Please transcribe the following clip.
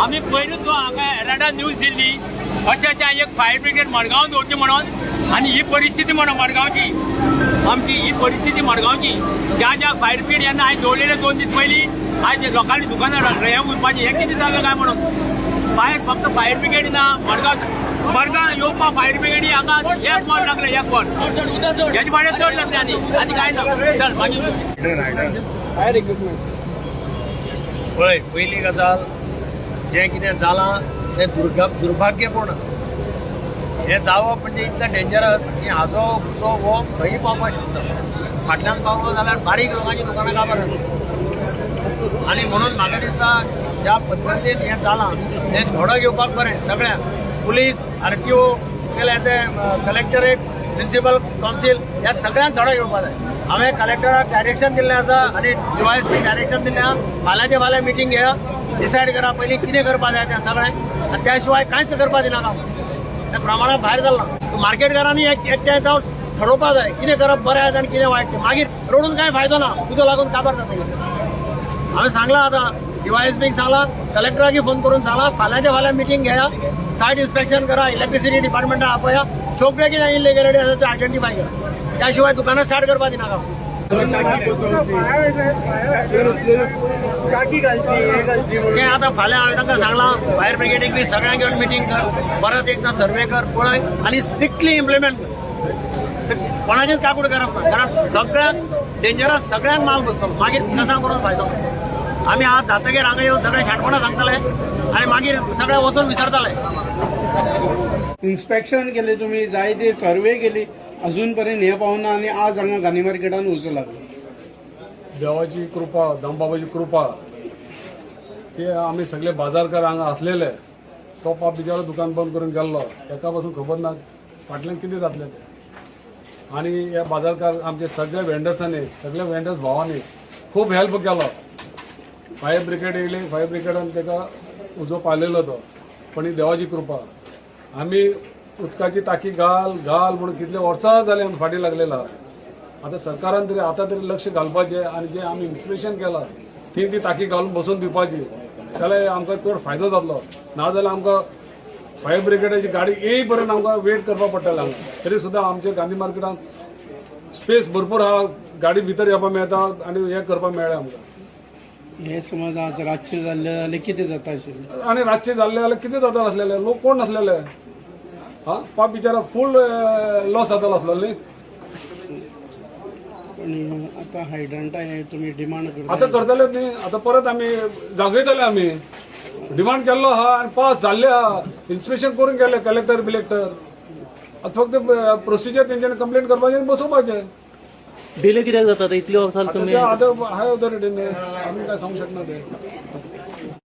आम्ही पयरूच हांगा एराडा न्यूज दिल्ली अशा एक फायर ब्रिगेड मडगांव दवरची म्हणून आणि ही परिस्थिती म्हणून मडगावची आमची ही परिस्थिती मडगावची ज्या ज्या फायर ब्रिगेड यांना आज दवरलेले 2 दीस पयलीं आज लोकांनी दुकानार हे उरपाची हे कितें जालें काय म्हणून फक्त फायर ब्रिगेड ना मडगांव येवपा फायर ब्रिगेडी हांगा एक वर लागले एक वर हेजे भाडे चड लागले आनी काय ना चल मागीर फायर इक्विपमेंट पळय पयली गजाल जे कितें जालां तें दुर्भाग्यपूर्ण हे जावप म्हणजे इतलें डेंजरस की हाजो जो हो खंयी पावपाक शकता फाटल्यान पावलो जाल्यार बारीक लोकांची दुकानां काबार जाता आनी म्हणून म्हाका दिसता ज्या पद्दतीन हें जालां तें घोडो घेवपाक बरें सगळ्यांक पुलीस RTO केले ते कलेक्टरेट म्युनिसिपल कावन्सील ह्या सगळ्यांक घोडो घेवपाक जाय हांवें कलेक्टराक डायरेक्शन दिल्लें आसा आनी DYSP डायरेक्शन दिल्लें आहा फाल्यांचे फाल्यां मिटींग घेया डिसायड करा पयलीं कितें करपाक जाय तें सगळें आनी त्या शिवाय कांयच करपाक दिनाका त्या प्रमाणात भायर जालां मार्केटकारांनी एकठांय जावन ठरोवपाक जाय कितें करप बरें आसा आनी कितें वायट मागीर रडून कांय फायदो ना तुजो लागून काबार जाता हांवें सांगलां आतां DYSPक सांगलां कलेक्टराक फोन करून सांगलां फाल्यांचे फाल्यां मिटींग घेया सायट इन्स्पेक्शन करा इलेक्ट्रिसिटी डिपार्टमेंटाक आपया सगळे कितें इलिगॅलिटी आसा ते आयडेंटिफाय करा त्या शिवाय दुकानां स्टार्ट करपाक दिनाका ते आता फाल्यां हांवें तांकां सांगलां फायर ब्रिगेडीक बी सगळ्यांक घेवन मिटींग कर परत एकदां सर्वे कर पळय आनी स्ट्रिक्टली इम्प्लिमेंट कर कोणाचेच काकूड करप ना कारण सगळ्यांक डेंजरस सगळ्यांक माल बसतलो मागीर कसां करून फायदो आमी आज जातकीर हांगा येवन सगळे शाणपणां सांगतले आनी मागीर सगळे वचून विसरतले इन्स्पेक्शन केले तुम्ही जायते सर्वे केली अजून पर्यंत हे पावना आणि आज हांगा गांधी मार्केटान वचूं लागलो देवाची कृपा दामबाबाची कृपा ते आम्ही सगळे बाजारकार हांगा असलेले तो बाप बिचारो दुकान बंद करून गेल्लो एका पासून खबर ना फाटल्यान कितें जातलें तें आनी हे बाजारकार आमचे सगळे वेंडर्सांनी सगळे वेंडर्स भावांनी खूब हेल्प केलो फायर ब्रिगेड येयली फायर ब्रिगेडान ताका उजो पावलेलो तो पण ही देवाची कृपा आमी उदकाची टाकी घाल म्हणून कितले वर्सां जाली आमी फाटी लागलेला आता सरकारान तरी आता तरी लक्ष घालपाचें आनी जे आमी इन्स्पेक्शन केलां ती टाकी घालून बसून दिवपाची जाल्यार आमकां चड फायदो जातलो नाजाल्यार आमकां फायर ब्रिगेडाची गाडी येय पर्यंत आमकां वेट करपाक पडटलें हांगा तरी सुद्दां आमच्या गांधी मार्केटान स्पेस भरपूर आहा गाडी भितर येवपाक मेळटा आनी हें करपाक मेळ्ळें आमकां हे समज आज रातचे जाल्ले जाल्यार कितें जाता आशिल्लें आनी रातचे जाल्ले जाल्यार कितें जाता आसलेले लोक कोण नासलेले हा पाप बिचारा फूल लॉस जातालो आसलो न्ही पण आता हायड्रंटा हे तुम्ही डिमांड करता आता करतले न्ही आता परत आमी जागयतले आमी डिमांड केल्लो आहा आनी पास जाल्ले आहा इन्स्पेक्शन करून गेले कलेक्टर बिलेक्टर आता फक्त प्रोसिजर तेंच्यानी कंप्लेंट करपाचें आनी बसोवपाचें डिले कित्याक जाता इतली वर्सां तुम्ही हाय ऑथॉरिटीने आमी काय सांगू शकना ते